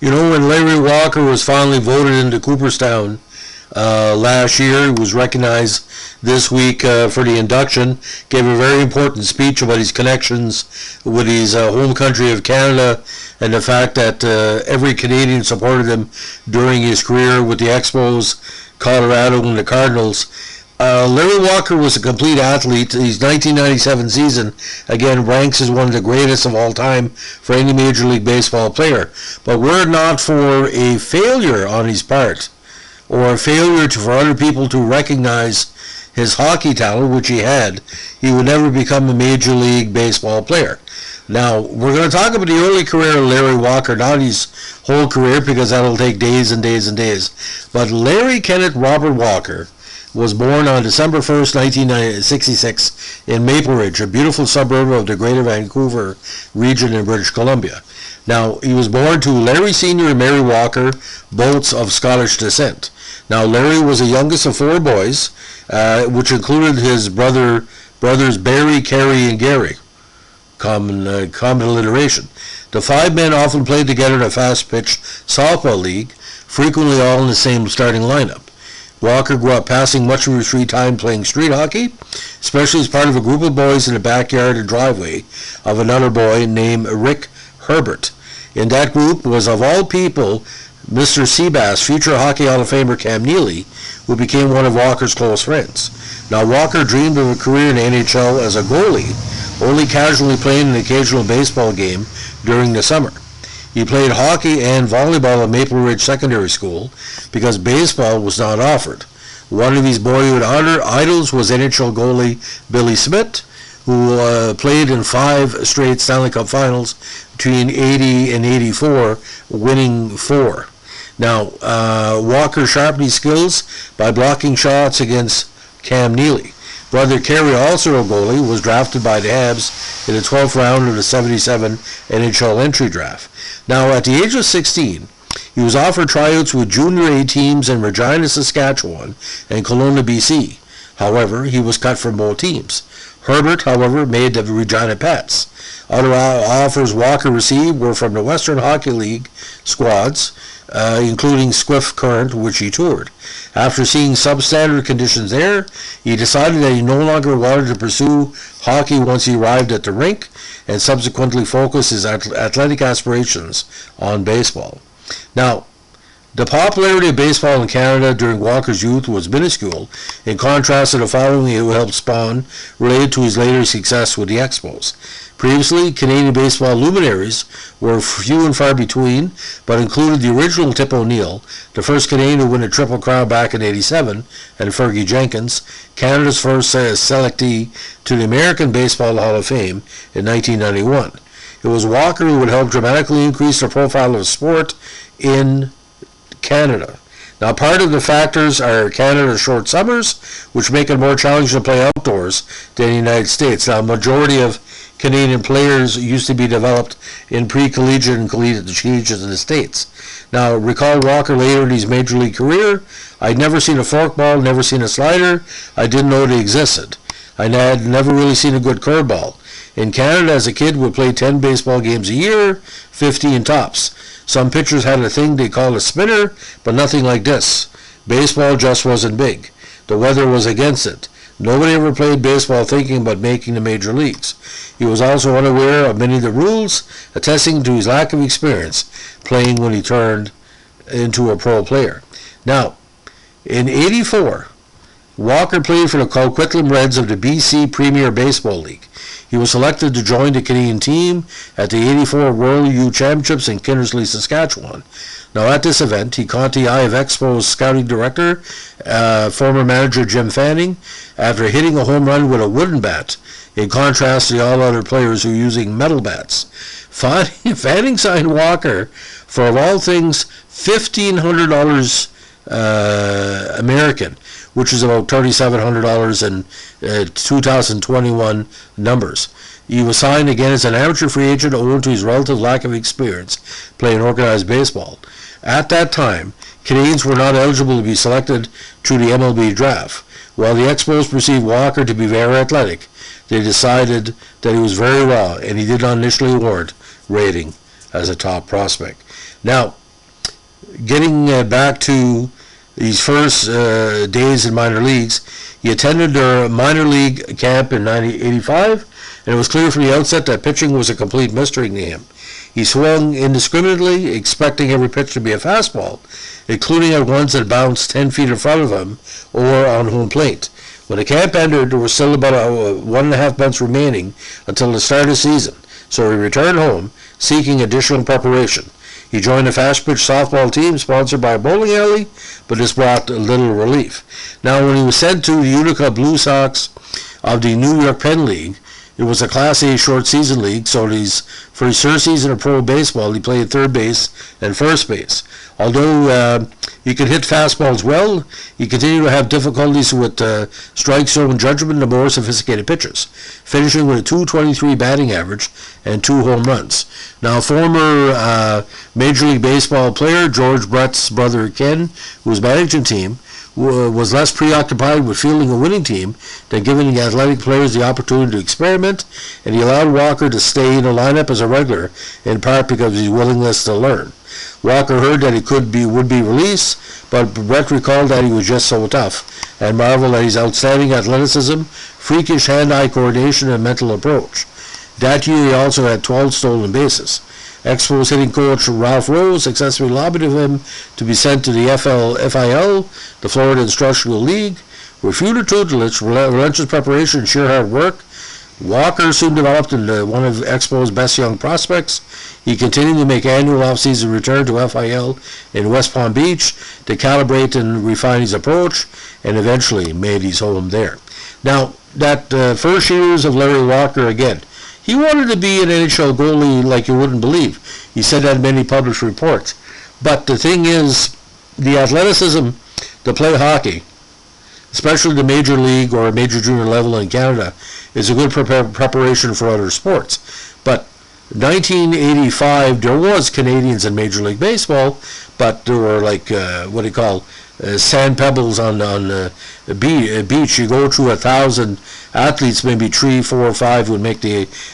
You know, when Larry Walker was finally voted into Cooperstown last year, he was recognized this week for the induction, gave a very important speech about his connections with his home country of Canada and the fact that every Canadian supported him during his career with the Expos, Colorado, and the Cardinals. Larry Walker was a complete athlete. His 1997 season, again, ranks as one of the greatest of all time for any Major League Baseball player. But were it not for a failure on his part, or a failure for other people to recognize his hockey talent, which he had, he would never become a Major League Baseball player. Now, we're going to talk about the early career of Larry Walker, not his whole career, because that'll take days and days and days. But Larry Kenneth Robert Walker was born on December 1st, 1966 in Maple Ridge, a beautiful suburb of the Greater Vancouver region in British Columbia. Now, he was born to Larry Sr. and Mary Walker, both of Scottish descent. Now, Larry was the youngest of four boys, which included his brothers Barry, Kerry, and Gary. Common alliteration. The five men often played together in a fast-pitch softball league, frequently all in the same starting lineup. Walker grew up passing much of his free time playing street hockey, especially as part of a group of boys in the backyard and driveway of another boy named Rick Herbert. In that group was, of all people, Mr. Seabass, future Hockey Hall of Famer Cam Neely, who became one of Walker's close friends. Now, Walker dreamed of a career in the NHL as a goalie, only casually playing an occasional baseball game during the summer. He played hockey and volleyball at Maple Ridge Secondary School because baseball was not offered. One of his boyhood idols was NHL goalie Billy Smith, who played in 5 straight Stanley Cup Finals between 80 and 84, winning 4. Now, Walker sharpened his skills by blocking shots against Cam Neely. Brother Kerry, also a goalie, was drafted by the Habs in the 12th round of the 77 NHL entry draft. Now, at the age of 16, he was offered tryouts with Junior A teams in Regina, Saskatchewan, and Kelowna, BC. However, he was cut from both teams. Herbert, however, made the Regina Pats. Other offers Walker received were from the Western Hockey League squads, including Swift Current, which he toured. After seeing substandard conditions there, he decided that he no longer wanted to pursue hockey once he arrived at the rink, and subsequently focused his athletic aspirations on baseball. Now, the popularity of baseball in Canada during Walker's youth was minuscule, in contrast to the following it helped spawn related to his later success with the Expos. Previously, Canadian baseball luminaries were few and far between, but included the original Tip O'Neill, the first Canadian to win a Triple Crown back in '87, and Fergie Jenkins, Canada's first selectee to the American Baseball Hall of Fame in 1991. It was Walker who would help dramatically increase the profile of the sport in Canada. Now, part of the factors are Canada's short summers, which make it more challenging to play outdoors than the United States. Now, majority of Canadian players used to be developed in pre-collegiate and collegiate stages in the States. Now, recall Walker later in his Major League career, I'd never seen a forkball, never seen a slider, I didn't know they existed. I had never really seen a good curveball. In Canada, as a kid, would play 10 baseball games a year, 15 tops. Some pitchers had a thing they called a spinner, but nothing like this. Baseball just wasn't big. The weather was against it. Nobody ever played baseball thinking about making the major leagues. He was also unaware of many of the rules, attesting to his lack of experience playing when he turned into a pro player. Now, in '84, Walker played for the Coquitlam Reds of the BC Premier Baseball League. He was selected to join the Canadian team at the '84 World Youth Championships in Kinnersley, Saskatchewan. Now, at this event, he caught the eye of Expos scouting director, former manager Jim Fanning, after hitting a home run with a wooden bat, in contrast to all other players who were using metal bats. Fanning signed Walker for, of all things, $1,500 American, which is about $3,700 in 2021 numbers. He was signed again as an amateur free agent owing to his relative lack of experience playing organized baseball. At that time, Canadians were not eligible to be selected through the MLB draft. While the Expos perceived Walker to be very athletic, they decided that he was very raw, and he did not initially warrant rating as a top prospect. Now, getting back to these first days in minor leagues, he attended their minor league camp in 1985, and it was clear from the outset that pitching was a complete mystery to him. He swung indiscriminately, expecting every pitch to be a fastball, including at ones that bounced 10 feet in front of him or on home plate. When the camp ended, there was still about 1.5 months remaining until the start of the season, so he returned home, seeking additional preparation. He joined a fast-pitch softball team sponsored by a bowling alley, but this brought little relief. Now, when he was sent to the Utica Blue Sox of the New York Penn League, it was a Class A short season league, so for his first season of pro baseball, he played third base and first base. Although he could hit fastballs well, he continued to have difficulties with strike zone judgment and more sophisticated pitches, finishing with a .223 batting average and 2 home runs. Now, former Major League Baseball player George Brett's brother Ken, who was managing the team, was less preoccupied with fielding a winning team than giving the athletic players the opportunity to experiment, and he allowed Walker to stay in the lineup as a regular, in part because of his willingness to learn. Walker heard that he would be released, but Brett recalled that he was just so tough, and marveled at his outstanding athleticism, freakish hand-eye coordination, and mental approach. That year he also had 12 stolen bases. Expos hitting coach Ralph Rose successfully lobbied him to be sent to the FIL, the Florida Instructional League. With fewer tutelage, relentless preparation, and sheer hard work, Walker soon developed into one of Expos' best young prospects. He continued to make annual off-season return to FIL in West Palm Beach to calibrate and refine his approach, and eventually made his home there. Now, that first years of Larry Walker again, he wanted to be an NHL goalie like you wouldn't believe. He said that in many published reports. But the thing is, the athleticism to play hockey, especially the major league or major junior level in Canada, is a good preparation for other sports. But 1985, there was Canadians in Major League Baseball, but there were like, sand pebbles on the beach. You go through 1,000 athletes, maybe 3, 4, or 5 would make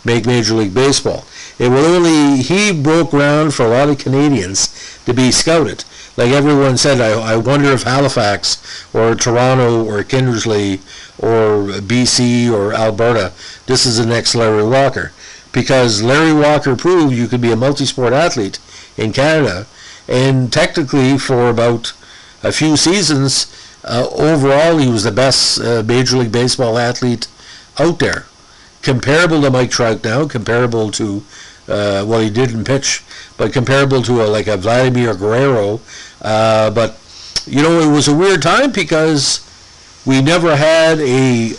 Major League Baseball. He broke ground for a lot of Canadians to be scouted. Like everyone said, I wonder if Halifax or Toronto or Kindersley or BC or Alberta, this is the next Larry Walker. Because Larry Walker proved you could be a multi-sport athlete in Canada, and technically for about a few seasons, overall he was the best Major League Baseball athlete out there. Comparable to Mike Trout now, comparable to, he didn't pitch, but comparable to a Vladimir Guerrero. But, it was a weird time because we never had a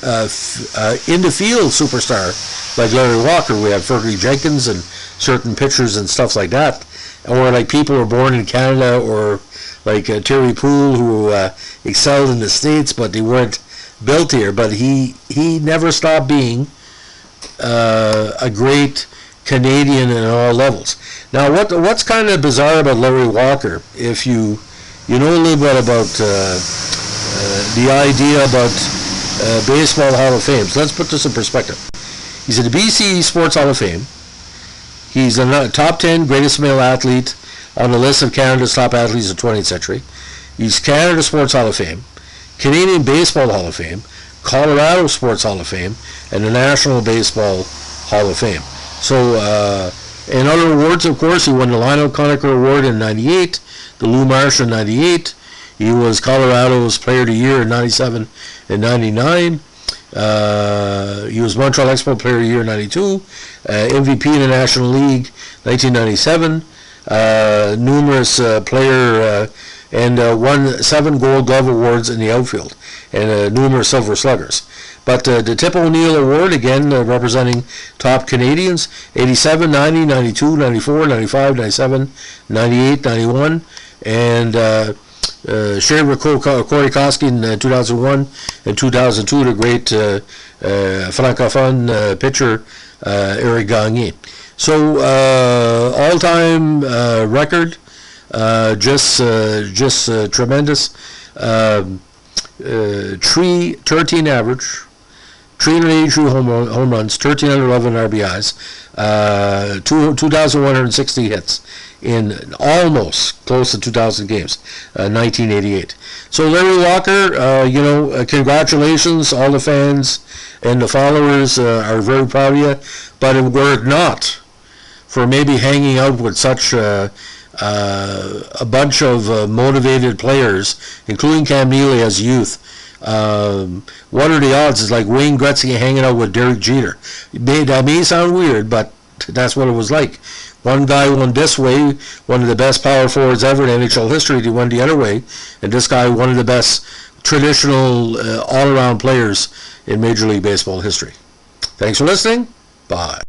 in-the-field superstar like Larry Walker. We had Fergie Jenkins and certain pitchers and stuff like that. Or like people were born in Canada, or like Terry Poole, who excelled in the States, but they weren't built here. But he never stopped being a great Canadian at all levels. Now, what's kind of bizarre about Larry Walker, if you know a little bit about the idea about Baseball Hall of Fame. So let's put this in perspective. He's in the BC Sports Hall of Fame. He's a top 10 greatest male athlete on the list of Canada's top athletes of the 20th century. He's Canada Sports Hall of Fame, Canadian Baseball Hall of Fame, Colorado Sports Hall of Fame, and the National Baseball Hall of Fame. So, in other awards, of course, he won the Lionel Conacher Award in 98, the Lou Marsh in 98. He was Colorado's Player of the Year in 97 and 99. He was Montreal Expo Player of the Year in 92, MVP in the National League 1997, numerous player and won 7 Gold Glove Awards in the outfield, and numerous Silver Sluggers. But the Tip O'Neill Award, again, representing top Canadians, 87, 90, 92, 94, 95, 97, 98, 91, and shared with Corey Koski in 2001 and 2002, the great francophone pitcher Eric Gagné. So all-time record, just tremendous. 13 average, 383 home runs, 1,311 RBIs, 2,160 hits, in almost close to 2,000 games, 1988. So Larry Walker, congratulations, all the fans and the followers are very proud of you. But were it not for maybe hanging out with such a bunch of motivated players, including Cam Neely as youth, what are the odds? It's like Wayne Gretzky hanging out with Derek Jeter. That may sound weird, but that's what it was like. One guy won this way, one of the best power forwards ever in NHL history. He won the other way, and this guy, one of the best traditional all-around players in Major League Baseball history. Thanks for listening. Bye.